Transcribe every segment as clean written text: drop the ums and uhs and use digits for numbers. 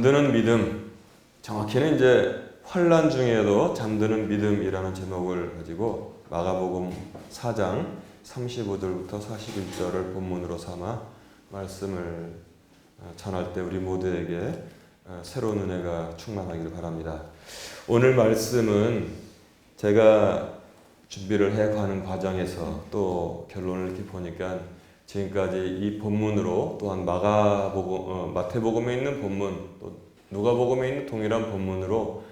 잠드는 믿음, 정확히는 이제 환난 중에도 잠드는 믿음이라는 제목을 가지고 마가복음 4장 35절부터 41절을 본문으로 삼아 말씀을 전할 때 우리 모두에게 새로운 은혜가 충만하기를 바랍니다. 오늘 말씀은 제가 준비를 해가는 과정에서 또 결론을 이렇게 보니까 지금까지 이 본문으로 또한 마태복음에 있는 본문, 또 누가복음에 있는 동일한 본문으로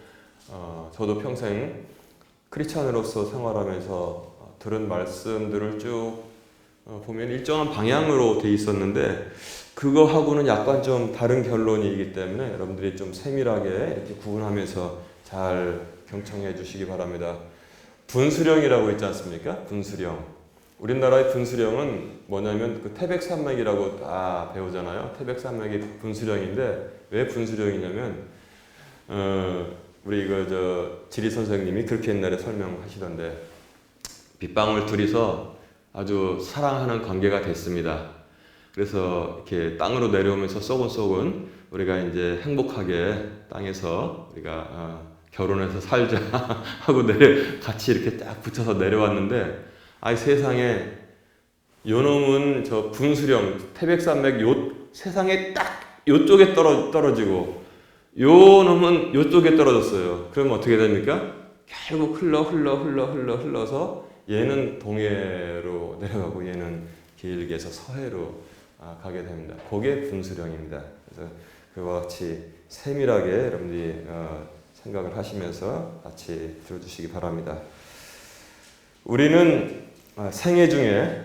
저도 평생 크리스찬으로서 생활하면서 들은 말씀들을 쭉 보면 일정한 방향으로 돼 있었는데 그거하고는 약간 좀 다른 결론이기 때문에 여러분들이 좀 세밀하게 이렇게 구분하면서 잘 경청해 주시기 바랍니다. 분수령이라고 있지 않습니까? 분수령. 우리나라의 분수령은 뭐냐면 그 태백산맥이라고 다 배우잖아요. 태백산맥이 분수령인데 왜 분수령이냐면 우리 지리 선생님이 그렇게 옛날에 설명하시던데 빗방울 둘이서 아주 사랑하는 관계가 됐습니다. 그래서 이렇게 땅으로 내려오면서 쏘곤쏘곤 우리가 이제 행복하게 땅에서 우리가 결혼해서 살자 하고 같이 이렇게 딱 붙여서 내려왔는데 아이 세상에 요놈은 저 분수령 태백산맥 세상에 딱 요쪽에 떨어지고 요놈은 요쪽에 떨어졌어요. 그럼 어떻게 됩니까? 결국 흘러서 얘는 동해로 내려가고 얘는 길게서 서해로 가게 됩니다. 그게 분수령입니다. 그래서 그와 같이 세밀하게 여러분들이 생각을 하시면서 같이 들어주시기 바랍니다. 우리는 생애 중에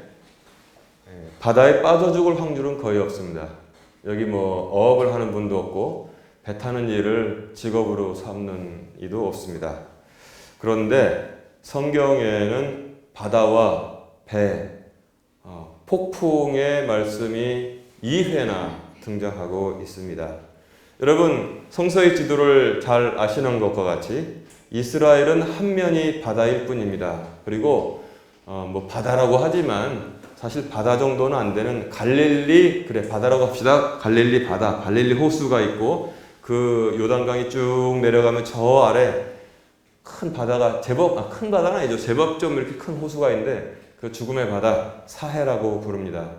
바다에 빠져 죽을 확률은 거의 없습니다. 여기 어업을 하는 분도 없고 배 타는 일을 직업으로 삼는 이도 없습니다. 그런데 성경에는 바다와 배, 폭풍의 말씀이 2회나 등장하고 있습니다. 여러분 성서의 지도를 잘 아시는 것과 같이 이스라엘은 한 면이 바다일 뿐입니다. 그리고 바다라고 하지만 사실 바다 정도는 안 되는 바다라고 합시다. 갈릴리 바다, 갈릴리 호수가 있고 그 요단강이 쭉 내려가면 저 아래 큰 바다가 큰 바다는 아니죠. 제법 좀 이렇게 큰 호수가 있는데 그 죽음의 바다, 사해라고 부릅니다.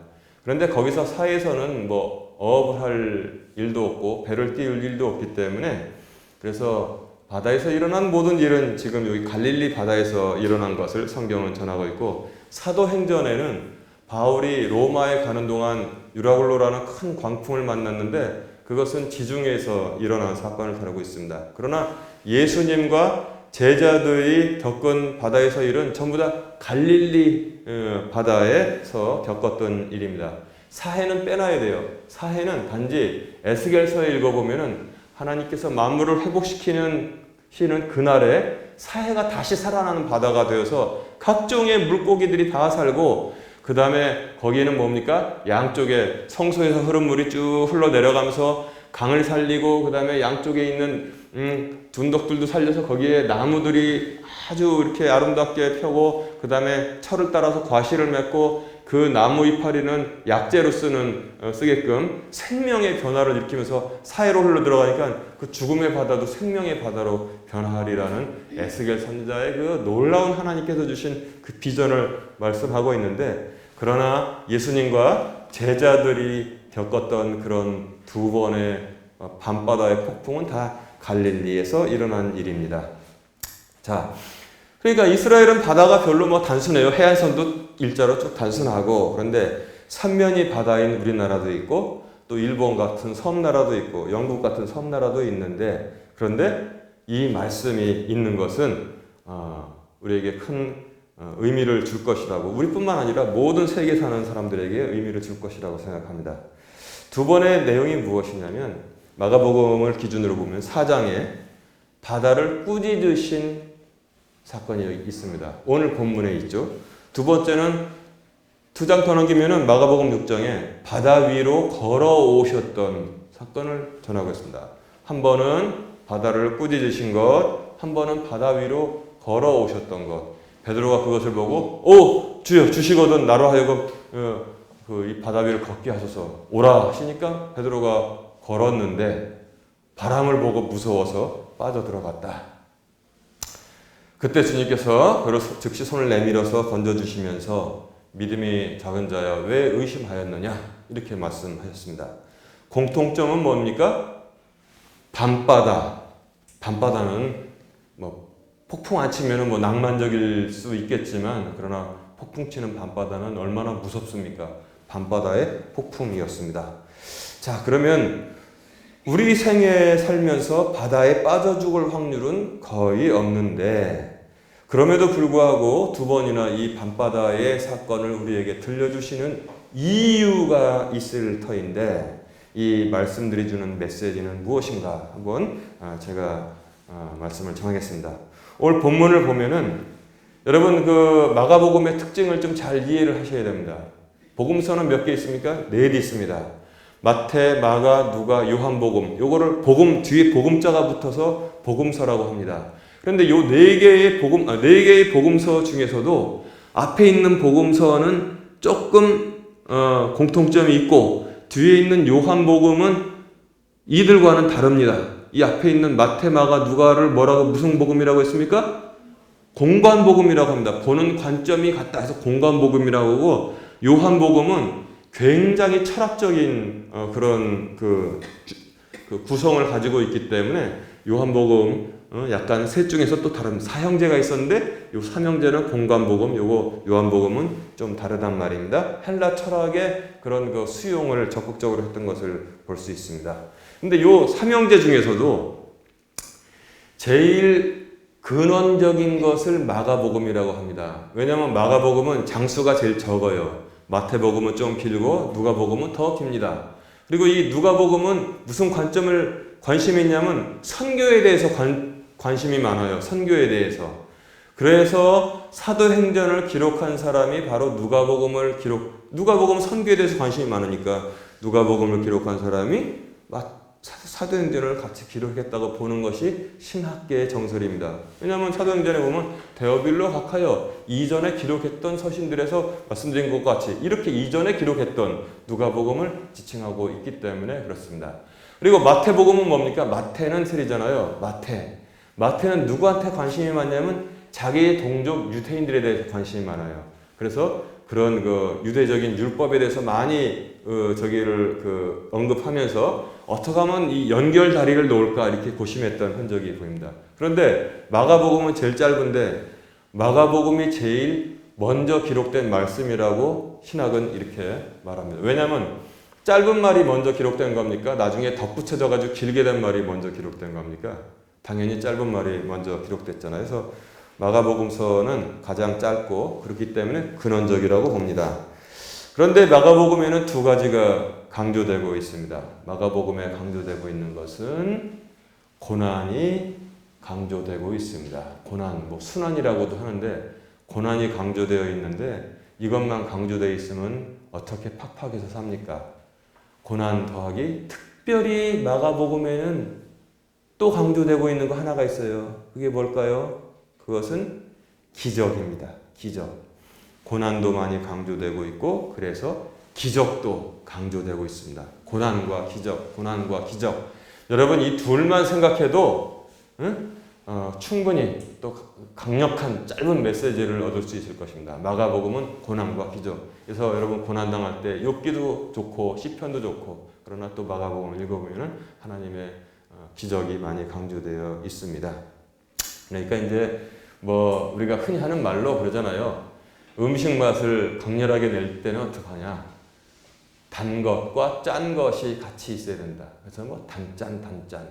그런데 거기서 사해에서는 어업을 할 일도 없고 배를 띄울 일도 없기 때문에 그래서 바다에서 일어난 모든 일은 지금 여기 갈릴리 바다에서 일어난 것을 성경은 전하고 있고 사도행전에는 바울이 로마에 가는 동안 유라굴로라는 큰 광풍을 만났는데 그것은 지중해에서 일어난 사건을 다루고 있습니다. 그러나 예수님과 제자들이 겪은 바다에서 일은 전부 다 갈릴리 바다에서 겪었던 일입니다. 사해는 빼놔야 돼요. 사해는 단지 에스겔서에 읽어보면은 하나님께서 만물을 회복시키는 그날에 사해가 다시 살아나는 바다가 되어서 각종의 물고기들이 다 살고 그 다음에 거기에는 뭡니까? 양쪽에 성소에서 흐른 물이 쭉 흘러내려가면서 강을 살리고 그 다음에 양쪽에 있는 둔덕들도 살려서 거기에 나무들이 아주 이렇게 아름답게 펴고 그 다음에 철을 따라서 과실을 맺고 그 나무 이파리는 약재로 쓰게끔 생명의 변화를 일으키면서 사해로 흘러 들어가니까 그 죽음의 바다도 생명의 바다로 변화하리라는 에스겔 선지자의 그 놀라운 하나님께서 주신 그 비전을 말씀하고 있는데 그러나 예수님과 제자들이 겪었던 그런 두 번의 밤바다의 폭풍은 다 갈릴리에서 일어난 일입니다. 자, 그러니까 이스라엘은 바다가 별로 단순해요. 해안선도 일자로 쭉 단순하고 그런데 삼면이 바다인 우리나라도 있고 또 일본 같은 섬나라도 있고 영국 같은 섬나라도 있는데 그런데 이 말씀이 있는 것은 우리에게 큰 의미를 줄 것이라고 우리뿐만 아니라 모든 세계에 사는 사람들에게 의미를 줄 것이라고 생각합니다. 두 번의 내용이 무엇이냐면 마가복음을 기준으로 보면 4장에 바다를 꾸짖으신 사건이 있습니다. 오늘 본문에 있죠. 두 번째는 2장 더 넘기면은 마가복음 6장에 바다 위로 걸어오셨던 사건을 전하고 있습니다. 한 번은 바다를 꾸짖으신 것, 한 번은 바다 위로 걸어오셨던 것. 베드로가 그것을 보고 오 주여 주시거든 나로 하여금 이 바다 위를 걷게 하소서 오라 하시니까 베드로가 걸었는데 바람을 보고 무서워서 빠져들어갔다. 그때 주님께서 즉시 손을 내밀어서 건져주시면서 믿음이 작은 자야 왜 의심하였느냐 이렇게 말씀하셨습니다. 공통점은 뭡니까? 밤바다. 밤바다는 뭐 폭풍 안 치면은 뭐 낭만적일 수 있겠지만 그러나 폭풍 치는 밤바다는 얼마나 무섭습니까? 밤바다의 폭풍이었습니다. 자, 그러면 우리 생에 살면서 바다에 빠져 죽을 확률은 거의 없는데 그럼에도 불구하고 두 번이나 이 밤바다의 사건을 우리에게 들려주시는 이유가 있을 터인데 이 말씀들이 주는 메시지는 무엇인가 한번 제가 말씀을 정하겠습니다. 오늘 본문을 보면은 여러분 그 마가복음의 특징을 좀 잘 이해를 하셔야 됩니다. 복음서는 몇 개 있습니까? 4개 있습니다. 마태, 마가, 누가, 요한복음. 요거를 복음 뒤에 복음자가 붙어서 복음서라고 합니다. 그런데 요 4개의 복음서 중에서도 앞에 있는 복음서는 조금 공통점이 있고 뒤에 있는 요한복음은 이들과는 다릅니다. 이 앞에 있는 마태, 마가, 누가를 무슨 복음이라고 했습니까? 공관복음이라고 합니다. 보는 관점이 같다 해서 공관복음이라고 하고 요한복음은 굉장히 철학적인 그런 그 구성을 가지고 있기 때문에 요한복음 약간 셋 중에서 또 다른 사형제가 있었는데 요 삼형제는 공관복음, 요거 요한복음은 좀 다르단 말입니다. 헬라 철학의 그런 그 수용을 적극적으로 했던 것을 볼 수 있습니다. 근데 요 삼형제 중에서도 제일 근원적인 것을 마가복음이라고 합니다. 왜냐하면 마가복음은 장수가 제일 적어요. 마태복음은 좀 길고 누가복음은 더 깁니다. 그리고 이 누가복음은 무슨 관심이 있냐면 선교에 대해서 관심이 많아요. 선교에 대해서. 그래서 사도행전을 기록한 사람이 바로 누가복음 선교에 대해서 관심이 많으니까 누가복음을 기록한 사람이 사도행전을 같이 기록했다고 보는 것이 신학계의 정설입니다. 왜냐하면 사도행전에 보면 데오빌로 각하여 이전에 기록했던 서신들에서 말씀드린 것과 같이 이렇게 이전에 기록했던 누가복음을 지칭하고 있기 때문에 그렇습니다. 그리고 마태복음은 뭡니까? 마태는 셀이잖아요. 마태는 누구한테 관심이 많냐면 자기의 동족 유대인들에 대해서 관심이 많아요. 그래서 그런 그 유대적인 율법에 대해서 많이 언급하면서 어떻게 하면 이 연결 다리를 놓을까 이렇게 고심했던 흔적이 보입니다. 그런데 마가복음은 제일 짧은데 마가복음이 제일 먼저 기록된 말씀이라고 신학은 이렇게 말합니다. 왜냐하면 짧은 말이 먼저 기록된 겁니까? 나중에 덧붙여져 가지고 길게 된 말이 먼저 기록된 겁니까? 당연히 짧은 말이 먼저 기록됐잖아요. 그래서 마가복음서는 가장 짧고 그렇기 때문에 근원적이라고 봅니다. 그런데 마가복음에는 두 가지가 강조되고 있습니다. 마가복음에 강조되고 있는 것은 고난이 강조되고 있습니다. 고난, 순환이라고도 하는데 고난이 강조되어 있는데 이것만 강조되어 있으면 어떻게 팍팍해서 삽니까? 고난 더하기 특별히 마가복음에는 또 강조되고 있는 거 하나가 있어요. 그게 뭘까요? 그것은 기적입니다. 기적. 고난도 많이 강조되고 있고 그래서 기적도 강조되고 있습니다. 고난과 기적. 여러분 이 둘만 생각해도 충분히 또 강력한 짧은 메시지를 얻을 수 있을 것입니다. 마가복음은 고난과 기적. 그래서 여러분 고난당할 때 욥기도 좋고 시편도 좋고 그러나 또 마가복음을 읽어보면 하나님의 기적이 많이 강조되어 있습니다. 그러니까 이제 우리가 흔히 하는 말로 그러잖아요. 음식 맛을 강렬하게 낼 때는 어떡하냐? 단 것과 짠 것이 같이 있어야 된다. 그래서 단짠.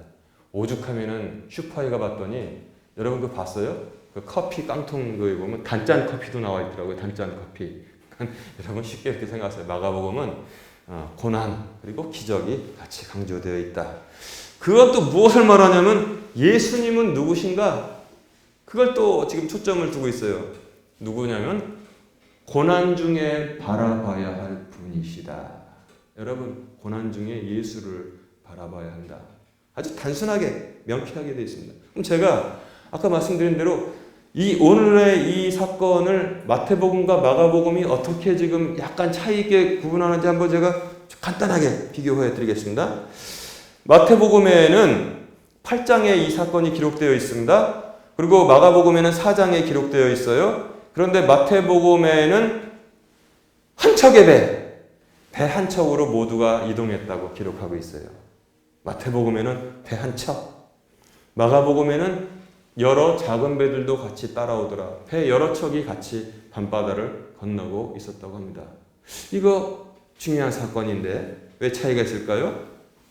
오죽하면은 슈퍼에 가봤더니 여러분 그거 봤어요? 그 커피 깡통 거에 보면 단짠 커피도 나와 있더라고요. 단짠 커피. 여러분 쉽게 이렇게 생각하세요. 마가복음은 고난 그리고 기적이 같이 강조되어 있다. 그것도 무엇을 말하냐면 예수님은 누구신가? 그걸 또 지금 초점을 두고 있어요. 누구냐면 고난 중에 바라봐야 할 분이시다. 여러분 고난 중에 예수를 바라봐야 한다. 아주 단순하게 명쾌하게 되어 있습니다. 그럼 제가 아까 말씀드린 대로 이 오늘의 이 사건을 마태복음과 마가복음이 어떻게 지금 약간 차이 있게 구분하는지 한번 제가 간단하게 비교해 드리겠습니다. 마태복음에는 8장에 이 사건이 기록되어 있습니다. 그리고 마가복음에는 4장에 기록되어 있어요. 그런데 마태복음에는 한 척의 배 한 척으로 모두가 이동했다고 기록하고 있어요. 마태복음에는 배 한 척, 마가복음에는 여러 작은 배들도 같이 따라오더라. 배 여러 척이 같이 밤바다를 건너고 있었다고 합니다. 이거 중요한 사건인데 왜 차이가 있을까요?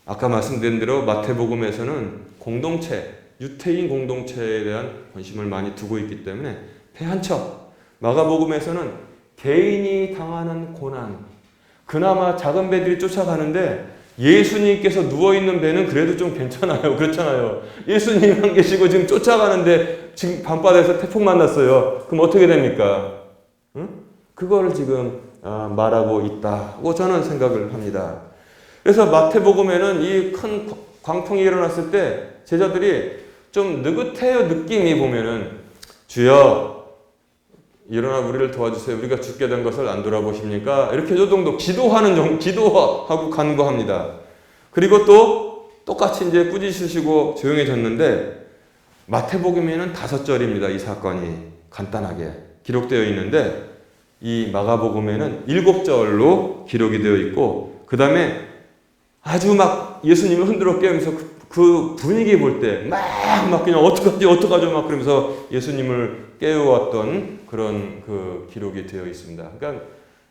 아까 말씀드린 대로 마태복음에서는 공동체, 유태인 공동체에 대한 관심을 많이 두고 있기 때문에 배 한 척, 마가복음에서는 개인이 당하는 고난, 그나마 작은 배들이 쫓아가는데 예수님께서 누워있는 배는 그래도 좀 괜찮아요. 그렇잖아요. 예수님 안 계시고 지금 쫓아가는데 지금 밤바다에서 태풍 만났어요. 그럼 어떻게 됩니까? 응? 그거를 지금 말하고 있다고 저는 생각을 합니다. 그래서 마태복음에는 이 큰 광풍이 일어났을 때 제자들이 좀 느긋해요. 느낌이 보면은 주여 일어나 우리를 도와주세요. 우리가 죽게 된 것을 안 돌아보십니까? 이렇게 저 정도 기도하고 간구합니다. 그리고 또 똑같이 이제 꾸짖으시고 조용해졌는데 마태복음에는 5절입니다. 이 사건이 간단하게 기록되어 있는데 이 마가복음에는 7절로 기록이 되어 있고 그 다음에 아주 막 예수님을 흔들어 깨우면서 그 분위기 볼 때 막 그냥 어떡하죠 막 그러면서 예수님을 깨워왔던 그런 그 기록이 되어 있습니다. 그러니까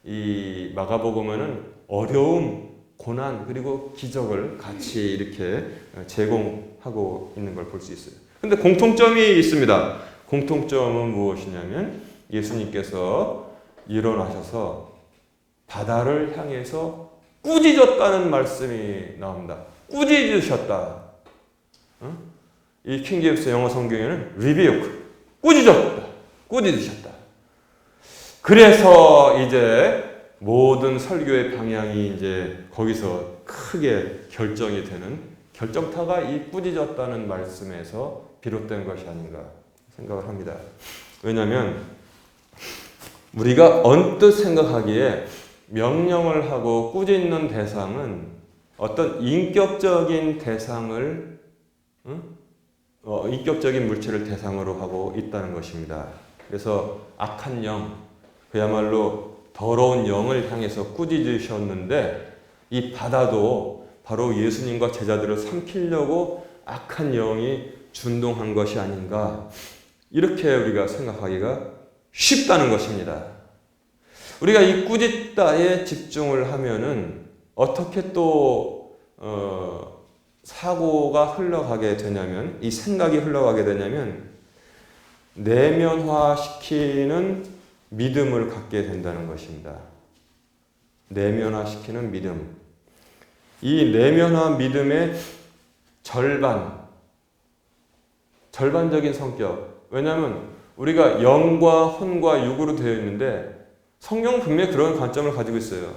이 마가복음에는 어려움, 고난 그리고 기적을 같이 이렇게 제공하고 있는 걸 볼 수 있어요. 근데 공통점이 있습니다. 공통점은 무엇이냐면 예수님께서 일어나셔서 바다를 향해서 꾸짖었다는 말씀이 나옵니다. 꾸짖으셨다. 이 킹제임스 영어 성경에는 rebuke, 꾸짖으셨다. 그래서 이제 모든 설교의 방향이 이제 거기서 크게 결정이 되는 결정타가 이 꾸짖었다는 말씀에서 비롯된 것이 아닌가 생각을 합니다. 왜냐하면 우리가 언뜻 생각하기에 명령을 하고 꾸짖는 대상은 어떤 인격적인 대상을 인격적인 물체를 대상으로 하고 있다는 것입니다. 그래서 악한 영, 그야말로 더러운 영을 향해서 꾸짖으셨는데 이 바다도 바로 예수님과 제자들을 삼키려고 악한 영이 준동한 것이 아닌가 이렇게 우리가 생각하기가 쉽다는 것입니다. 우리가 이 꾸짖다에 집중을 하면은 어떻게 또 사고가 흘러가게 되냐면 이 생각이 흘러가게 되냐면 내면화시키는 믿음을 갖게 된다는 것입니다. 내면화시키는 믿음. 이 내면화 믿음의 절반적인 성격. 왜냐하면 우리가 영과 혼과 육으로 되어 있는데 성경은 분명히 그런 관점을 가지고 있어요.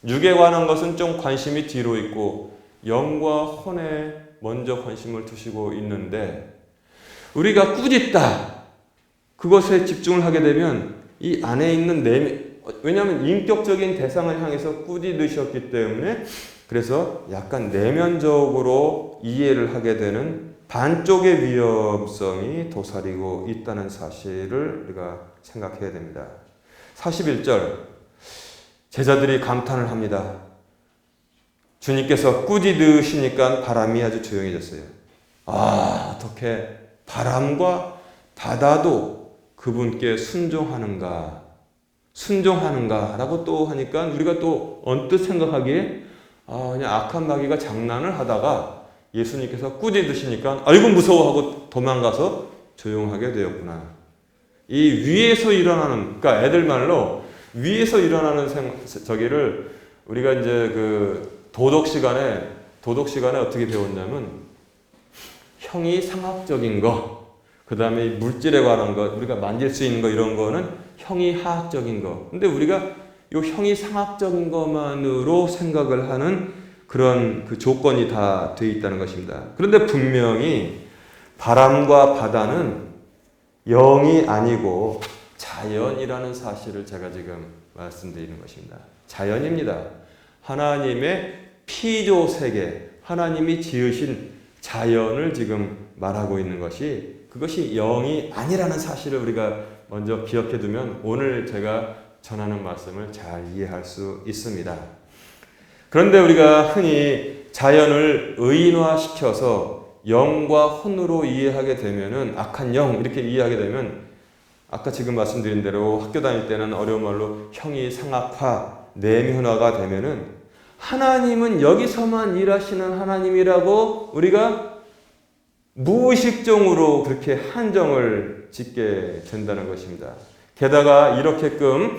육에 관한 것은 좀 관심이 뒤로 있고 영과 혼에 먼저 관심을 두시고 있는데 우리가 꾸짖다 그것에 집중을 하게 되면 이 안에 있는 왜냐하면 인격적인 대상을 향해서 꾸짖으셨기 때문에 그래서 약간 내면적으로 이해를 하게 되는 반쪽의 위험성이 도사리고 있다는 사실을 우리가 생각해야 됩니다. 41절 제자들이 감탄을 합니다. 주님께서 꾸짖으시니까 바람이 아주 조용해졌어요. 어떻게 바람과 바다도 그분께 순종하는가라고 또 하니까 우리가 또 언뜻 생각하기에 그냥 악한 마귀가 장난을 하다가 예수님께서 꾸짖으시니까 아이고 무서워하고 도망가서 조용하게 되었구나. 이 위에서 일어나는, 그러니까 애들 말로 위에서 일어나는 저기를 우리가 이제 그 도덕 시간에 어떻게 배웠냐면 형이 상학적인 거, 그 다음에 물질에 관한 것, 우리가 만질 수 있는 거 이런 거는 형이 하학적인 거. 근데 우리가 이 형이 상학적인 것만으로 생각을 하는 그런 그 조건이 다 되어 있다는 것입니다. 그런데 분명히 바람과 바다는 영이 아니고 자연이라는 사실을 제가 지금 말씀드리는 것입니다. 자연입니다. 하나님의 피조 세계, 하나님이 지으신 자연을 지금 말하고 있는 것이 그것이 영이 아니라는 사실을 우리가 먼저 기억해 두면 오늘 제가 전하는 말씀을 잘 이해할 수 있습니다. 그런데 우리가 흔히 자연을 의인화시켜서 영과 혼으로 이해하게 되면은 악한 영 이렇게 이해하게 되면 아까 지금 말씀드린 대로 학교 다닐 때는 어려운 말로 형이상학화, 내면화가 되면은 하나님은 여기서만 일하시는 하나님이라고 우리가 무의식적으로 그렇게 한정을 짓게 된다는 것입니다. 게다가 이렇게끔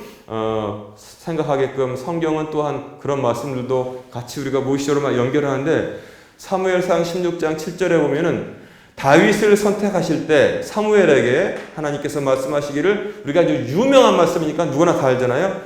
생각하게끔 성경은 또한 그런 말씀들도 같이 우리가 무의식적으로 연결하는데 사무엘상 16장 7절에 보면은 다윗을 선택하실 때 사무엘에게 하나님께서 말씀하시기를 우리가 아주 유명한 말씀이니까 누구나 다 알잖아요.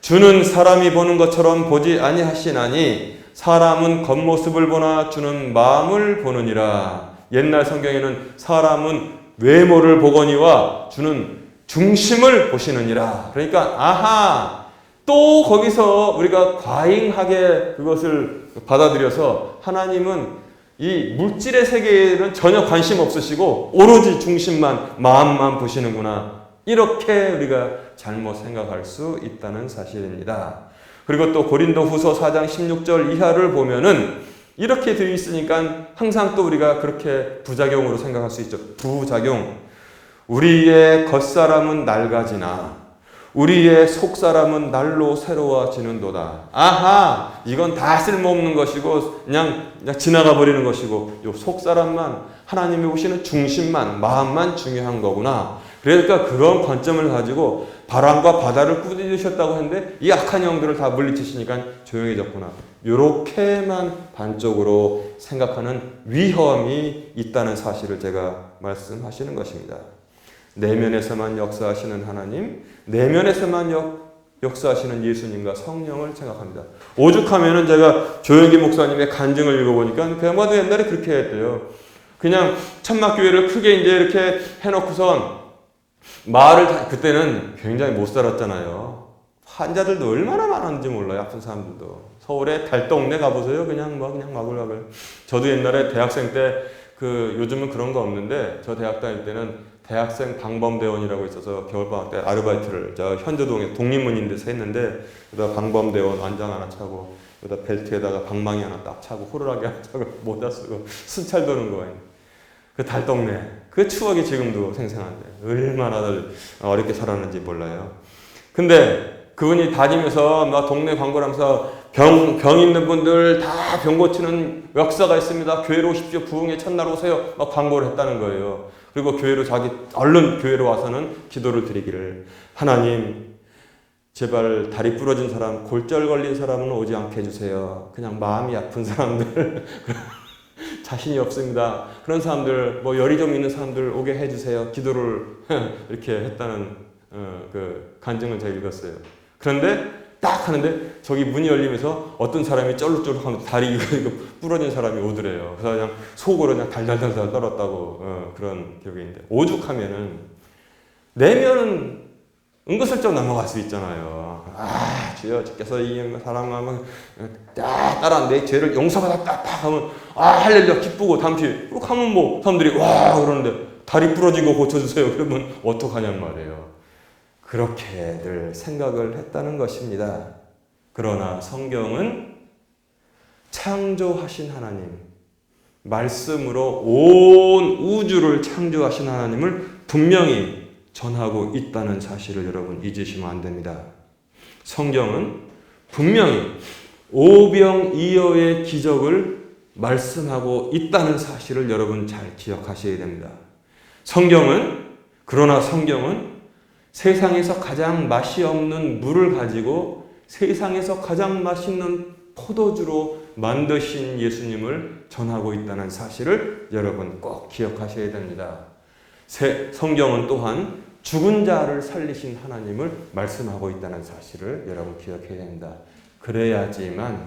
주는 사람이 보는 것처럼 보지 아니하시나니 사람은 겉모습을 보나 주는 마음을 보느니라. 옛날 성경에는 사람은 외모를 보거니와 주는 중심을 보시느니라. 그러니까 아하 또 거기서 우리가 과잉하게 그것을 받아들여서 하나님은 이 물질의 세계에는 전혀 관심 없으시고 오로지 중심만 마음만 보시는구나. 이렇게 우리가 잘못 생각할 수 있다는 사실입니다. 그리고 또 고린도후서 4장 16절 이하를 보면은 이렇게 되어 있으니까 항상 또 우리가 그렇게 부작용으로 생각할 수 있죠. 부작용. 우리의 겉사람은 낡아지나 우리의 속사람은 날로 새로워지는도다. 아하, 이건 다 쓸모없는 것이고 그냥 지나가 버리는 것이고 요 속사람만 하나님이 보시는 중심만 마음만 중요한 거구나. 그러니까 그런 관점을 가지고 바람과 바다를 꾸짖으셨다고 했는데 이 악한 영들을 다 물리치시니까 조용해졌구나. 이렇게만 반쪽으로 생각하는 위험이 있다는 사실을 제가 말씀하시는 것입니다. 내면에서만 역사하시는 하나님, 내면에서만 역사하시는 예수님과 성령을 생각합니다. 오죽하면은 제가 조영기 목사님의 간증을 읽어보니까 그 양반도 옛날에 그렇게 했대요. 그냥 천막교회를 크게 이제 이렇게 해놓고선 마을을 그때는 굉장히 못 살았잖아요. 환자들도 얼마나 많았는지 몰라요. 아픈 사람들도. 서울에 달동네 가보세요. 그냥 마글마글. 저도 옛날에 대학생 때 요즘은 그런 거 없는데 저 대학 다닐 때는 대학생 방범대원이라고 있어서 겨울방학 때 아르바이트를 저 현저동에 독립문인데서 했는데 여기다 방범대원 완장 하나 차고 여기다 벨트에다가 방망이 하나 딱 차고 호루라기 하나 차고 모자 쓰고 순찰 도는 거예요. 그 달동네 그 추억이 지금도 생생한데 얼마나 어렵게 살았는지 몰라요. 근데 그분이 다니면서 막 동네 광고를 하면서 병 있는 분들 다 병 고치는 역사가 있습니다. 교회로 오십시오. 부흥의 첫날 오세요. 막 광고를 했다는 거예요. 그리고 교회로 얼른 교회로 와서는 기도를 드리기를 하나님 제발 다리 부러진 사람, 골절 걸린 사람은 오지 않게 해주세요. 그냥 마음이 아픈 사람들 자신이 없습니다. 그런 사람들 열이 좀 있는 사람들 오게 해주세요. 기도를 이렇게 했다는 그 간증을 제가 읽었어요. 그런데 딱 하는데 저기 문이 열리면서 어떤 사람이 쩔룩쩔룩하면서 다리 이거 부러진 사람이 오더래요. 그래서 그냥 속으로 그냥 달달달달 떨었다고 그런 기억이 있는데 오죽하면은 내면은 은근슬쩍 넘어갈 수 있잖아요. 아 주여 주께서 이 사람하면 따라 내 죄를 용서받았다 딱 하면 할렐루야 기쁘고 담시 그렇게 하면 뭐 사람들이 와 그러는데 다리 부러진 거 고쳐주세요. 그러면 어떡하냔 말이에요. 그렇게들 생각을 했다는 것입니다. 그러나 성경은 창조하신 하나님, 말씀으로 온 우주를 창조하신 하나님을 분명히 전하고 있다는 사실을 여러분 잊으시면 안 됩니다. 성경은 분명히 오병이어의 기적을 말씀하고 있다는 사실을 여러분 잘 기억하셔야 됩니다. 그러나 성경은 세상에서 가장 맛이 없는 물을 가지고 세상에서 가장 맛있는 포도주로 만드신 예수님을 전하고 있다는 사실을 여러분 꼭 기억하셔야 됩니다. 성경은 또한 죽은 자를 살리신 하나님을 말씀하고 있다는 사실을 여러분 기억해야 됩니다. 그래야지만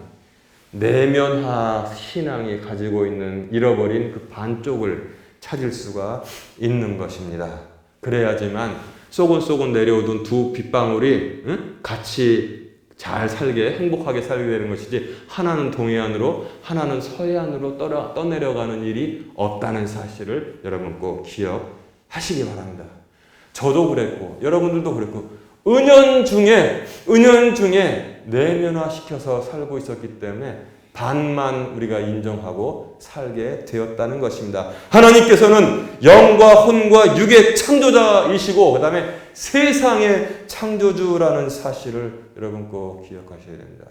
내면화 신앙이 가지고 있는 잃어버린 그 반쪽을 찾을 수가 있는 것입니다. 그래야지만 쏘곤쏘곤 내려오던 두 빗방울이 같이 잘 살게, 행복하게 살게 되는 것이지, 하나는 동해안으로, 하나는 서해안으로 떠내려가는 일이 없다는 사실을 여러분 꼭 기억하시기 바랍니다. 저도 그랬고, 여러분들도 그랬고, 은연중에 내면화시켜서 살고 있었기 때문에 반만 우리가 인정하고 살게 되었다는 것입니다. 하나님께서는 영과 혼과 육의 창조자이시고 그 다음에 세상의 창조주라는 사실을 여러분 꼭 기억하셔야 됩니다.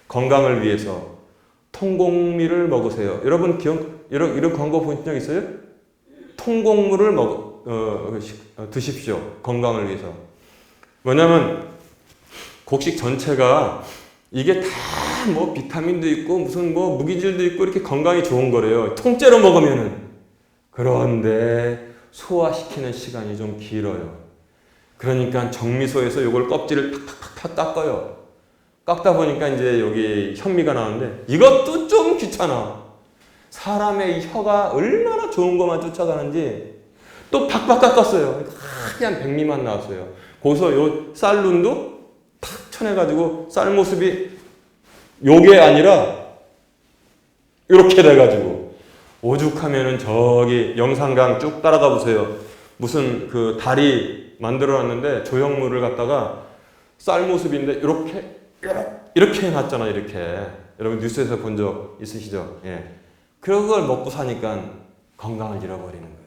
건강을 위해서 통곡밀을 먹으세요. 여러분 이런 광고 본 적 있어요? 통곡물을 드십시오. 건강을 위해서. 뭐냐면 곡식 전체가 이게 다 뭐 비타민도 있고 무슨 뭐 무기질도 있고 이렇게 건강에 좋은 거래요. 통째로 먹으면은. 그런데 소화시키는 시간이 좀 길어요. 그러니까 정미소에서 요걸 껍질을 팍팍팍 깎아요. 깎다 보니까 이제 여기 현미가 나오는데 이것도 좀 귀찮아. 사람의 혀가 얼마나 좋은 것만 쫓아가는지 또 팍팍 깎았어요. 하얀 백미만 나왔어요. 거기서 요 쌀눈도 탁 쳐내가지고 쌀 모습이 요게 아니라 이렇게 돼가지고 오죽하면은 저기 영산강 쭉 따라가 보세요. 무슨 그 다리 만들어놨는데 조형물을 갖다가 쌀 모습인데 이렇게 해놨잖아. 이렇게 여러분 뉴스에서 본 적 있으시죠? 예. 그걸 먹고 사니까 건강을 잃어버리는 거예요.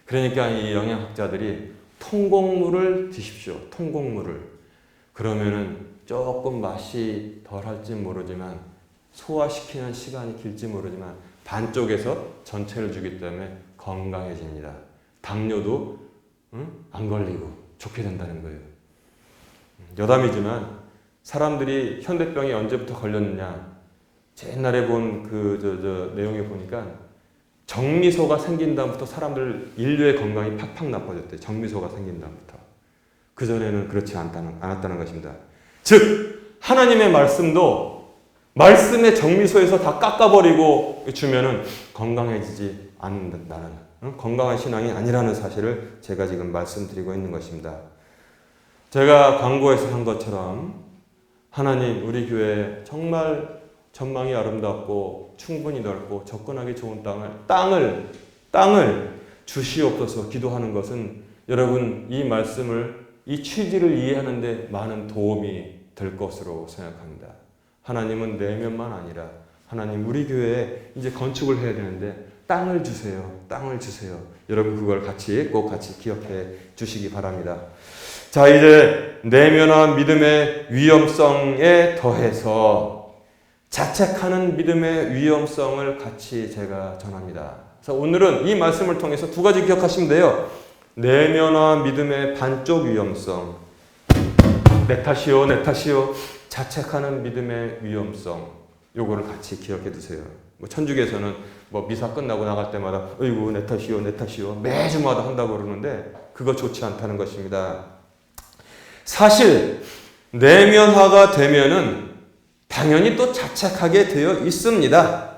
그러니까 이 영양학자들이 통곡물을 드십시오. 통곡물을. 그러면은 조금 맛이 덜할지 모르지만 소화시키는 시간이 길지 모르지만 반쪽에서 전체를 주기 때문에 건강해집니다. 당뇨도 안 걸리고 좋게 된다는 거예요. 여담이지만 사람들이 현대병이 언제부터 걸렸느냐. 제 옛날에 본 그 내용에 보니까 정미소가 생긴 다음부터 사람들 인류의 건강이 팍팍 나빠졌대요. 정미소가 생긴 다음부터. 그전에는 그렇지 않았다는 것입니다. 즉 하나님의 말씀도 말씀의 정미소에서 다 깎아버리고 주면은 건강해지지 않는다는 건강한 신앙이 아니라는 사실을 제가 지금 말씀드리고 있는 것입니다. 제가 광고에서 한 것처럼 하나님 우리 교회 정말 전망이 아름답고 충분히 넓고 접근하기 좋은 땅을 주시옵소서 기도하는 것은 여러분 이 말씀을 이 취지를 이해하는 데 많은 도움이 될 것으로 생각합니다. 하나님은 내면만 아니라 하나님 우리 교회에 이제 건축을 해야 되는데 땅을 주세요. 땅을 주세요. 여러분 그걸 꼭 같이 기억해 주시기 바랍니다. 자, 이제 내면화 믿음의 위험성에 더해서 자책하는 믿음의 위험성을 같이 제가 전합니다. 그래서 오늘은 이 말씀을 통해서 두 가지 기억하시면 돼요. 내면화 믿음의 반쪽 위험성, 내 탓이요. 자책하는 믿음의 위험성, 요거를 같이 기억해 두세요. 뭐 천주교에서는 뭐 미사 끝나고 나갈 때마다 어이구 내 탓이요 매주마다 한다고 그러는데 그거 좋지 않다는 것입니다. 사실 내면화가 되면은 당연히 또 자책하게 되어 있습니다.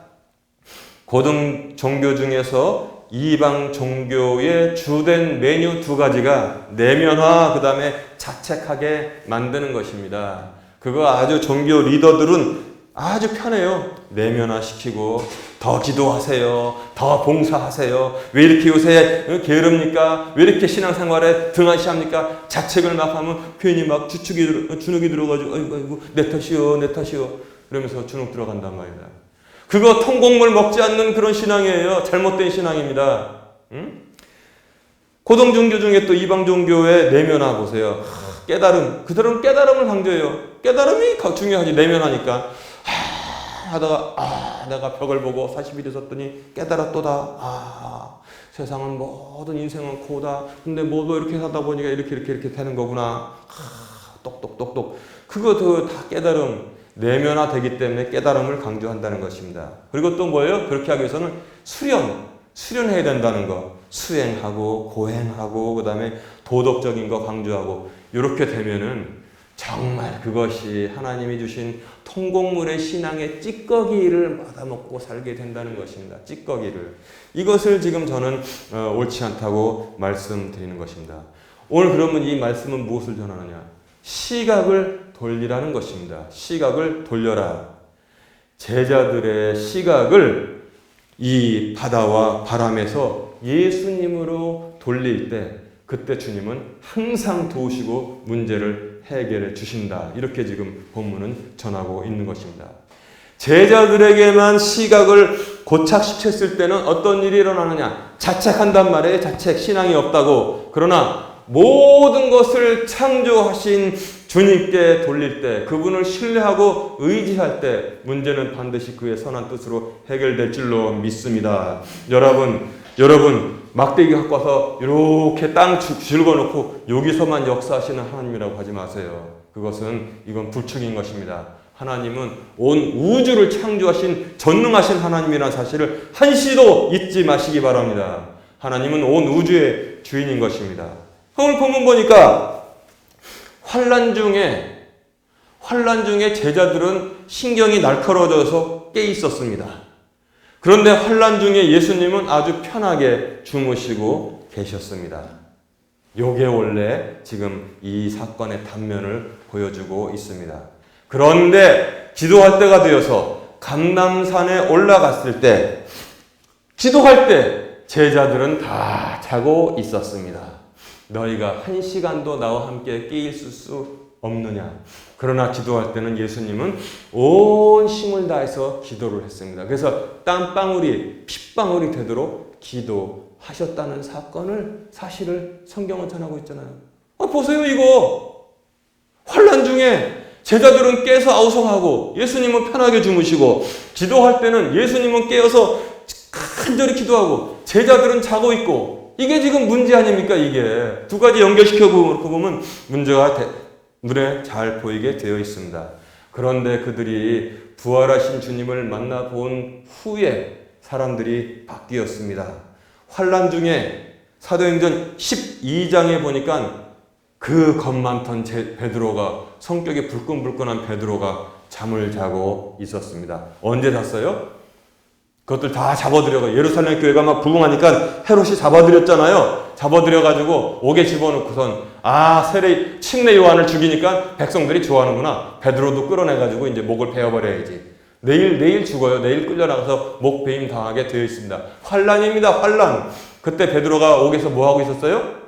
고등 종교 중에서 이방 종교의 주된 메뉴 두 가지가 내면화 그 다음에 자책하게 만드는 것입니다. 그거 아주 종교 리더들은 아주 편해요. 내면화 시키고 더 기도하세요. 더 봉사하세요. 왜 이렇게 요새 게으릅니까? 왜 이렇게 신앙생활에 등한시합니까? 자책을 막 하면 괜히 막 주눅이 들어가지고 아이고 내 탓이요. 그러면서 주눅 들어간단 말이다. 그거 통곡물 먹지 않는 그런 신앙이에요. 잘못된 신앙입니다. 고등종교 중에 또 이방종교의 내면화 보세요. 깨달음. 그들은 깨달음을 강조해요. 깨달음이 중요하지. 내면하니까. 하다가 내가 벽을 보고 40일이 섰더니 깨달았도다. 세상은 모든 인생은 코다. 근데 뭐도 이렇게 하다 보니까 이렇게 되는 거구나. 똑똑똑똑. 그거 다 깨달음. 내면화되기 때문에 깨달음을 강조한다는 것입니다. 그리고 또 뭐예요? 그렇게 하기 위해서는 수련해야 된다는 거. 수행하고 고행하고 그 다음에 도덕적인 거 강조하고 이렇게 되면은 정말 그것이 하나님이 주신 통곡물의 신앙의 찌꺼기를 받아먹고 살게 된다는 것입니다. 찌꺼기를. 이것을 지금 저는 옳지 않다고 말씀드리는 것입니다. 오늘 그러면 이 말씀은 무엇을 전하느냐? 시각을 돌리라는 것입니다. 시각을 돌려라. 제자들의 시각을 이 바다와 바람에서 예수님으로 돌릴 때 그때 주님은 항상 도우시고 문제를 해결해 주신다. 이렇게 지금 본문은 전하고 있는 것입니다. 제자들에게만 시각을 고착시켰을 때는 어떤 일이 일어나느냐? 자책한단 말이에요. 자책, 신앙이 없다고. 그러나 모든 것을 창조하신 주님께 돌릴 때, 그분을 신뢰하고 의지할 때 문제는 반드시 그의 선한 뜻으로 해결될 줄로 믿습니다. 여러분 막대기 갖고 와서 이렇게 땅 긁어놓고 여기서만 역사하시는 하나님이라고 하지 마세요. 이건 불충인 것입니다. 하나님은 온 우주를 창조하신 전능하신 하나님이라는 사실을 한시도 잊지 마시기 바랍니다. 하나님은 온 우주의 주인인 것입니다. 오늘 본문 보니까 환난 중에 제자들은 신경이 날카로워져서 깨 있었습니다. 그런데 환난 중에 예수님은 아주 편하게 주무시고 계셨습니다. 요게 원래 지금 이 사건의 단면을 보여주고 있습니다. 그런데 기도할 때가 되어서 감람산에 올라갔을 때, 기도할 때 제자들은 다 자고 있었습니다. 너희가 1시간도 나와 함께 깨 있을 수 없느냐. 그러나 기도할 때는 예수님은 온 힘을 다해서 기도를 했습니다. 그래서 땀방울이 핏방울이 되도록 기도하셨다는 사실을 성경은 전하고 있잖아요. 보세요, 이거. 환난 중에 제자들은 깨서 아우성하고 예수님은 편하게 주무시고, 기도할 때는 예수님은 깨어서 간절히 기도하고 제자들은 자고 있고, 이게 지금 문제 아닙니까? 이게 두 가지 연결시켜 보면 문제가 눈에 잘 보이게 되어 있습니다. 그런데 그들이 부활하신 주님을 만나본 후에 사람들이 바뀌었습니다. 환난 중에 사도행전 12장에 보니까 그 겁 많던 베드로가, 성격이 불끈불끈한 베드로가 잠을 자고 있었습니다. 언제 잤어요? 그것들 다 잡아들여가, 예루살렘 교회가 막 부흥하니까 헤롯이 잡아들였잖아요. 잡아들여가지고 옥에 집어넣고선 침례 요한을 죽이니까 백성들이 좋아하는구나. 베드로도 끌어내가지고 이제 목을 베어버려야지. 내일 죽어요. 내일 끌려나가서 목 베임 당하게 되어 있습니다. 환난입니다. 환난. 그때 베드로가 옥에서 뭐 하고 있었어요?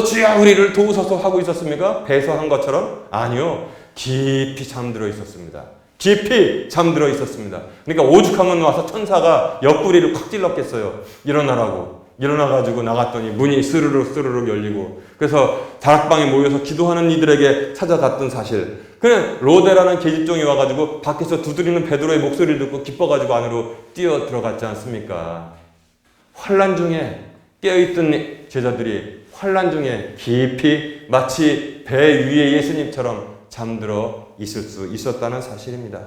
주야 우리를 도우소서 하고 있었습니까? 배서한 것처럼? 아니요. 깊이 잠들어 있었습니다. 깊이 잠들어 있었습니다. 그러니까 오죽하면 와서 천사가 옆구리를 콱 찔렀겠어요. 일어나라고. 일어나가지고 나갔더니 문이 스르륵 열리고, 그래서 다락방에 모여서 기도하는 이들에게 찾아갔던 사실. 그냥 로데라는 계집종이 와가지고 밖에서 두드리는 베드로의 목소리를 듣고 기뻐가지고 안으로 뛰어 들어갔지 않습니까? 환난 중에 깨어있던 제자들이 환난 중에 깊이 마치 배 위에 예수님처럼 잠들어 있을 수 있었다는 사실입니다.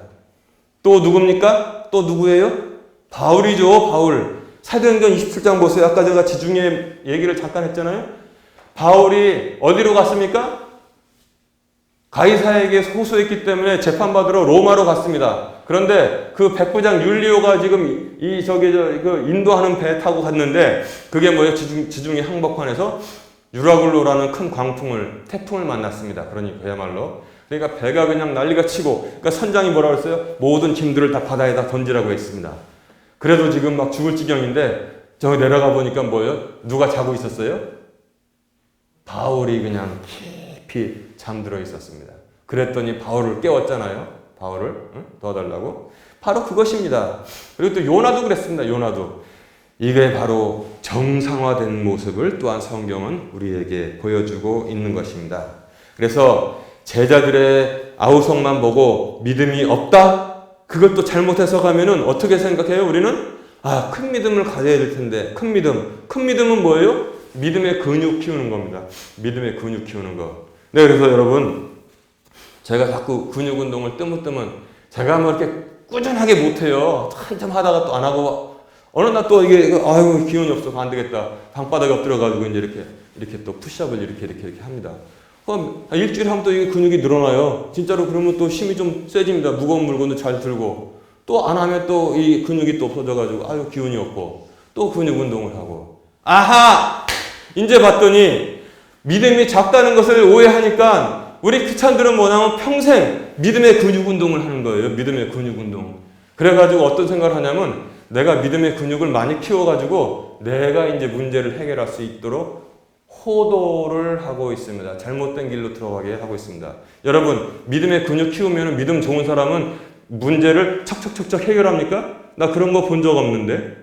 또 누굽니까? 또 누구예요? 바울이죠. 바울. 사도행전 27장 보세요. 아까 제가 지중해 얘기를 잠깐 했잖아요. 바울이 어디로 갔습니까? 가이사에게 호소했기 때문에 재판받으러 로마로 갔습니다. 그런데 그 백부장 율리오가 지금 인도하는 배 타고 갔는데, 그게 뭐예요? 지중해 항복판에서 유라굴로라는 큰 태풍을 만났습니다. 그야말로. 그러니까 배가 그냥 난리가 치고, 그러니까 선장이 뭐라고 했어요? 모든 짐들을 다 바다에다 던지라고 했습니다. 그래도 지금 막 죽을 지경인데, 저기 내려가 보니까 뭐예요? 누가 자고 있었어요? 바울이 그냥 깊이 잠들어 있었습니다. 그랬더니 바울을 깨웠잖아요. 바울을 도와달라고. 바로 그것입니다. 그리고 또 요나도 그랬습니다. 요나도. 이게 바로 정상화된 모습을 또한 성경은 우리에게 보여주고 있는 것입니다. 그래서 제자들의 아우성만 보고 믿음이 없다? 그걸 또 잘못 해석하면은 어떻게 생각해요? 우리는 큰 믿음을 가져야 될 텐데. 큰 믿음은 뭐예요? 믿음의 근육 키우는 겁니다. 믿음의 근육 키우는 거. 네, 그래서 여러분, 제가 자꾸 근육 운동을 뜨문뜨문, 제가 뭐 이렇게 꾸준하게 못해요. 한참 하다가 또 안 하고, 어느 날 또 이게 기운이 없어서 안 되겠다. 방바닥에 엎드려가지고 이제 이렇게 또 푸시업을 이렇게 합니다. 그럼 일주일에 하면 또 이게 근육이 늘어나요. 진짜로. 그러면 또 힘이 좀 세집니다. 무거운 물건도 잘 들고. 또 안 하면 또 이 근육이 또 없어져가지고 기운이 없고, 또 근육 운동을 하고. 이제 봤더니 믿음이 작다는 것을 오해하니까 우리 크리스찬들은 뭐냐면 평생 믿음의 근육 운동을 하는 거예요. 믿음의 근육 운동. 그래가지고 어떤 생각을 하냐면 내가 믿음의 근육을 많이 키워가지고 내가 이제 문제를 해결할 수 있도록 호도를 하고 있습니다. 잘못된 길로 들어가게 하고 있습니다. 여러분, 믿음의 근육 키우면 믿음 좋은 사람은 문제를 척척척척 해결합니까? 나 그런 거 본 적 없는데.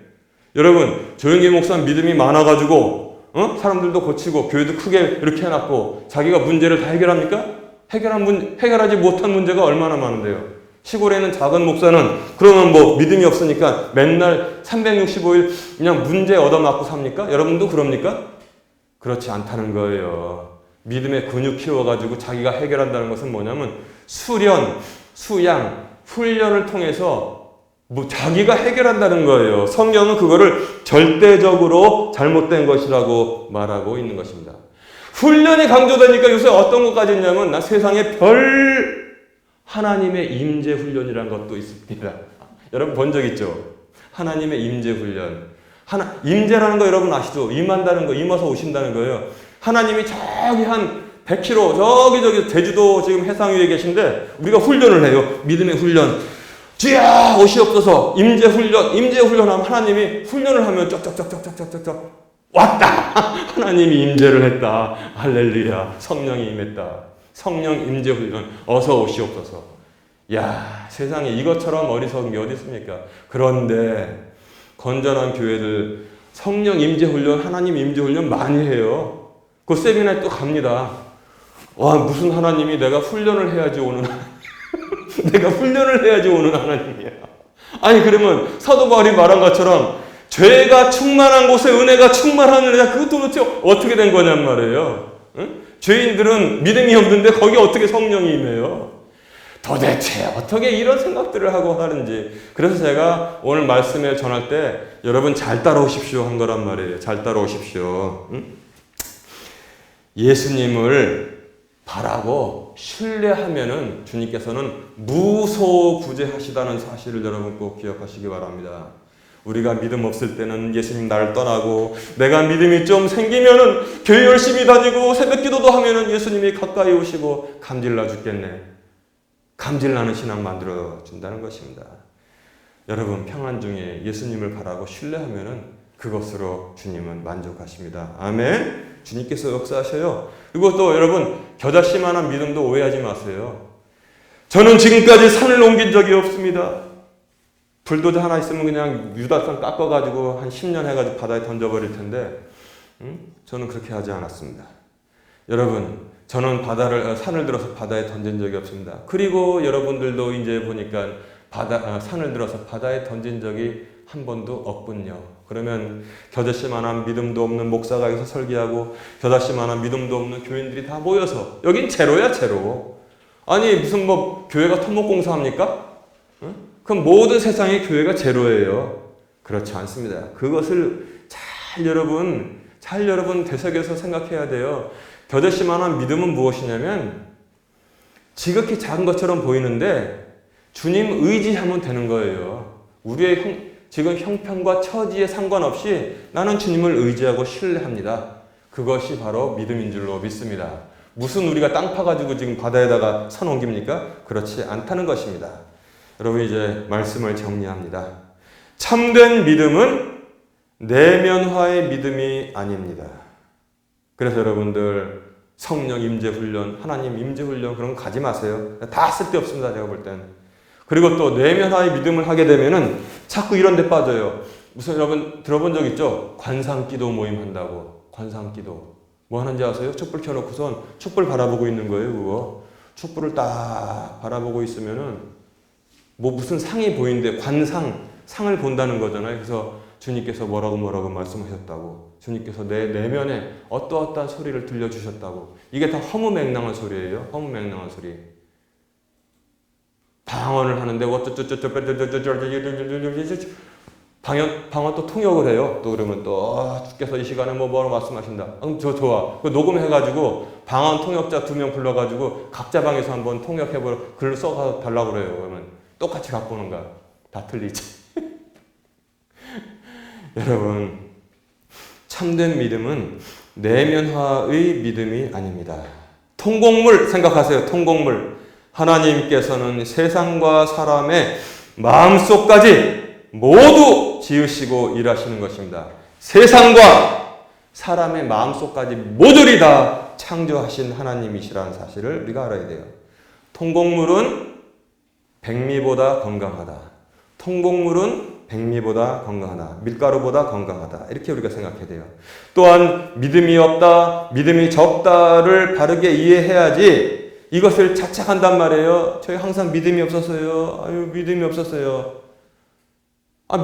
여러분, 조영기 목사는 믿음이 많아가지고 사람들도 고치고 교회도 크게 이렇게 해놨고 자기가 문제를 다 해결합니까? 해결하지 못한 문제가 얼마나 많은데요. 시골에 있는 작은 목사는 그러면 뭐 믿음이 없으니까 맨날 365일 그냥 문제 얻어맞고 삽니까? 여러분도 그럽니까? 그렇지 않다는 거예요. 믿음의 근육 키워가지고 자기가 해결한다는 것은 뭐냐면 수련, 수양, 훈련을 통해서 뭐 자기가 해결한다는 거예요. 성경은 그거를 절대적으로 잘못된 것이라고 말하고 있는 것입니다. 훈련이 강조되니까 요새 어떤 것까지 있냐면 나 세상에 별 하나님의 임재 훈련이라는 것도 있습니다. 여러분 본 적 있죠? 하나님의 임재 훈련. 임재라는 거 여러분 아시죠? 임한다는 거, 임어서 오신다는 거예요. 하나님이 저기 한 100km, 저기 제주도 지금 해상 위에 계신데 우리가 훈련을 해요. 믿음의 훈련. 주야 오시옵소서. 임재 훈련하면 하나님이 훈련을 하면 쩍쩍쩍쩍쩍쩍쩍 왔다. 하나님이 임재를 했다. 할렐루야. 성령이 임했다. 성령 임재 훈련 어서 오시옵소서. 야, 세상에 이것처럼 어리석은 게 어디 있습니까? 그런데 건전한 교회들 성령 임재 훈련, 하나님 임재 훈련 많이 해요. 그 세미나에 또 갑니다. 와, 무슨 하나님이 내가 훈련을 해야지 오는 내가 훈련을 해야지 오는 하나님이야. 아니 그러면 사도 바울이 말한 것처럼 죄가 충만한 곳에 은혜가 충만하느냐, 그것도 도대체 어떻게 된 거냔 말이에요. 응? 죄인들은 믿음이 없는데 거기 어떻게 성령이 임해요? 도대체 어떻게 이런 생각들을 하고 하는지. 그래서 제가 오늘 말씀을 전할 때 여러분 잘 따라오십시오 한 거란 말이에요. 잘 따라오십시오. 응? 예수님을 바라고 신뢰하면은 주님께서는 무소부재하시다는 사실을 여러분 꼭 기억하시기 바랍니다. 우리가 믿음 없을 때는 예수님 나를 떠나고 내가 믿음이 좀 생기면은 교회 열심히 다니고 새벽 기도도 하면은 예수님이 가까이 오시고 감질나 죽겠네. 감질나는 신앙 만들어 준다는 것입니다. 여러분 평안 중에 예수님을 바라고 신뢰하면은 그것으로 주님은 만족하십니다. 아멘. 주님께서 역사하셔요. 그리고 또 여러분 겨자씨만한 믿음도 오해하지 마세요. 저는 지금까지 산을 옮긴 적이 없습니다. 불도저 하나 있으면 그냥 유다산 깎아가지고 한 10년 해가지고 바다에 던져버릴 텐데 저는 그렇게 하지 않았습니다. 여러분 저는 산을 들어서 바다에 던진 적이 없습니다. 그리고 여러분들도 이제 보니까 산을 들어서 바다에 던진 적이 한 번도 없군요. 그러면 겨자씨만한 믿음도 없는 목사가 여기서 설교하고 겨자씨만한 믿음도 없는 교인들이 다 모여서 여긴 제로야 제로. 아니 무슨 뭐 교회가 토목공사 합니까? 그럼 모든 세상의 교회가 제로예요. 그렇지 않습니다. 그것을 잘 여러분 되새겨서 생각해야 돼요. 겨자씨만한 믿음은 무엇이냐면 지극히 작은 것처럼 보이는데 주님 의지하면 되는 거예요. 우리의 지금 형편과 처지에 상관없이 나는 주님을 의지하고 신뢰합니다. 그것이 바로 믿음인 줄로 믿습니다. 무슨 우리가 땅 파가지고 지금 바다에다가 산 옮깁니까? 그렇지 않다는 것입니다. 여러분 이제 말씀을 정리합니다. 참된 믿음은 내면화의 믿음이 아닙니다. 그래서 여러분들 성령 임재 훈련, 하나님 임재 훈련 그런 거 가지 마세요. 다 쓸데없습니다. 제가 볼 때는. 그리고 또 내면화의 믿음을 하게 되면은 자꾸 이런 데 빠져요. 무슨 여러분 들어본 적 있죠? 관상기도 모임 한다고. 관상기도. 뭐 하는지 아세요? 촛불 켜놓고선 촛불 바라보고 있는 거예요. 그거. 촛불을 딱 바라보고 있으면은 뭐 무슨 상이 보이는데 상을 본다는 거잖아요. 그래서 주님께서 뭐라고 말씀하셨다고. 주님께서 내 내면에 어떠어떠한 소리를 들려주셨다고. 이게 다 허무맹랑한 소리예요. 허무맹랑한 소리. 방언을 하는데 방언 또 통역을 해요. 또 그러면 또 주께서 이 시간에 뭐라고 말씀하신다. 저 좋아. 그 녹음해가지고 방언 통역자 2명 불러가지고 각자 방에서 한번 통역해보려 글을 써가 달라고 그래요. 그러면 똑같이 갖고 오는 거야. 다 틀리지. 여러분 참된 믿음은 내면화의 믿음이 아닙니다. 통곡물 생각하세요. 통곡물. 하나님께서는 세상과 사람의 마음속까지 모두 지으시고 일하시는 것입니다. 세상과 사람의 마음속까지 모조리 다 창조하신 하나님이시라는 사실을 우리가 알아야 돼요. 통곡물은 백미보다 건강하다. 통곡물은 백미보다 건강하다. 밀가루보다 건강하다. 이렇게 우리가 생각해야 돼요. 또한 믿음이 없다, 믿음이 적다를 바르게 이해해야지 이것을 자책한단 말이에요. 저희 항상 믿음이 없었어요. 아유, 믿음이 없었어요.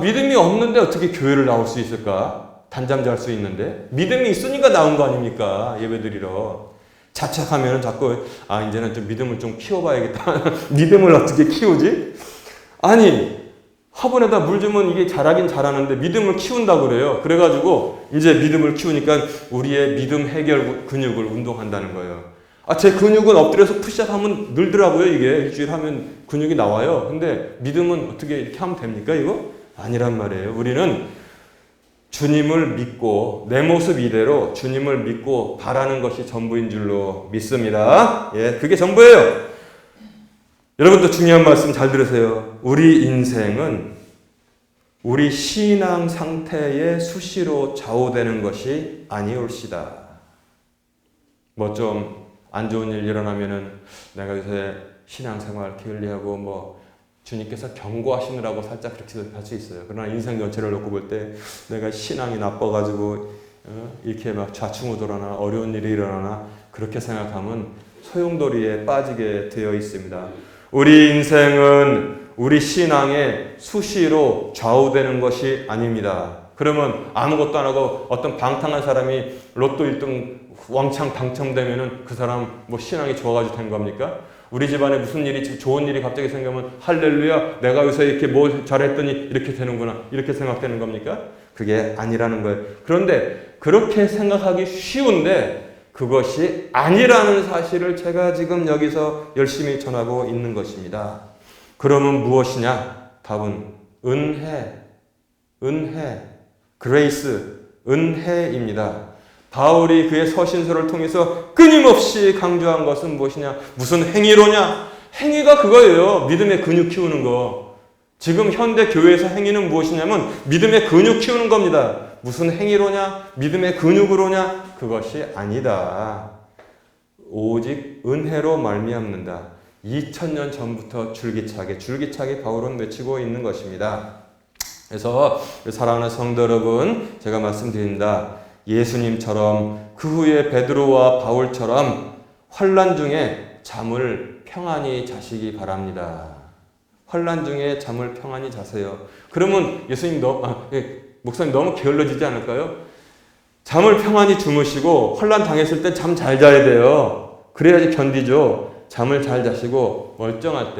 믿음이 없는데 어떻게 교회를 나올 수 있을까? 단잠 잘 수 있는데. 믿음이 있으니까 나온 거 아닙니까? 예배드리러. 자책하면 자꾸 이제는 좀 믿음을 좀 키워봐야겠다. 믿음을 어떻게 키우지? 아니, 화분에다 물 주면 이게 자라긴 자라는데 믿음을 키운다고 그래요. 그래가지고 이제 믿음을 키우니까 우리의 믿음 해결 근육을 운동한다는 거예요. 제 근육은 엎드려서 푸시업하면 늘더라고요. 이게 일주일 하면 근육이 나와요. 근데 믿음은 어떻게 이렇게 하면 됩니까? 이거? 아니란 말이에요. 우리는 주님을 믿고 내 모습 이대로 주님을 믿고 바라는 것이 전부인 줄로 믿습니다. 예, 그게 전부예요. 여러분도 중요한 말씀 잘 들으세요. 우리 인생은 우리 신앙 상태에 수시로 좌우되는 것이 아니올시다. 뭐 좀 안 좋은 일 일어나면은 내가 요새 신앙생활 게을리하고 주님께서 경고하시느라고 살짝 그렇게 할 수 있어요. 그러나 인생 전체를 놓고 볼 때 내가 신앙이 나빠가지고 이렇게 막 좌충우돌하나 어려운 일이 일어나나 그렇게 생각하면 소용돌이에 빠지게 되어 있습니다. 우리 인생은 우리 신앙에 수시로 좌우되는 것이 아닙니다. 그러면 아무것도 안 하고 어떤 방탕한 사람이 로또 1등 왕창 당첨되면은 그 사람 신앙이 좋아가지고 된 겁니까? 우리 집안에 무슨 일이 좋은 일이 갑자기 생기면 할렐루야 내가 요새 이렇게 뭐 잘했더니 이렇게 되는구나 이렇게 생각되는 겁니까? 그게 아니라는 거예요. 그런데 그렇게 생각하기 쉬운데 그것이 아니라는 사실을 제가 지금 여기서 열심히 전하고 있는 것입니다. 그러면 무엇이냐? 답은 은혜, 그레이스, 은혜입니다. 바울이 그의 서신서를 통해서 끊임없이 강조한 것은 무엇이냐? 무슨 행위로냐? 행위가 그거예요. 믿음의 근육 키우는 거. 지금 현대 교회에서 행위는 무엇이냐면 믿음의 근육 키우는 겁니다. 무슨 행위로냐? 믿음의 근육으로냐? 그것이 아니다. 오직 은혜로 말미암는다. 2000년 전부터 줄기차게 바울은 외치고 있는 것입니다. 그래서 사랑하는 성도 여러분, 제가 말씀드립니다. 예수님처럼 그 후에 베드로와 바울처럼 환난 중에 잠을 평안히 자시기 바랍니다. 환난 중에 잠을 평안히 자세요. 그러면 목사님 너무 게을러지지 않을까요? 잠을 평안히 주무시고 환난 당했을 때 잠 잘 자야 돼요. 그래야지 견디죠. 잠을 잘 자시고 멀쩡할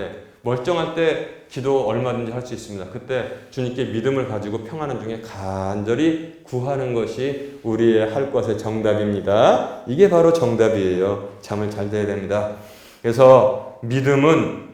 때 기도 얼마든지 할 수 있습니다. 그때 주님께 믿음을 가지고 평안한 중에 간절히 구하는 것이 우리의 할 것의 정답입니다. 이게 바로 정답이에요. 잠을 잘 자야 됩니다. 그래서 믿음은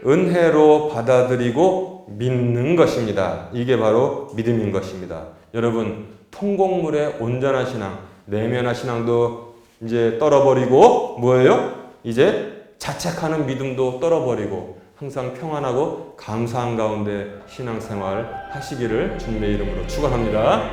은혜로 받아들이고 믿는 것입니다. 이게 바로 믿음인 것입니다. 여러분, 통곡물의 온전한 신앙, 내면한 신앙도 이제 떨어버리고 뭐예요? 이제 자책하는 믿음도 떨어버리고 항상 평안하고 감사한 가운데 신앙생활 하시기를 주님의 이름으로 축원합니다.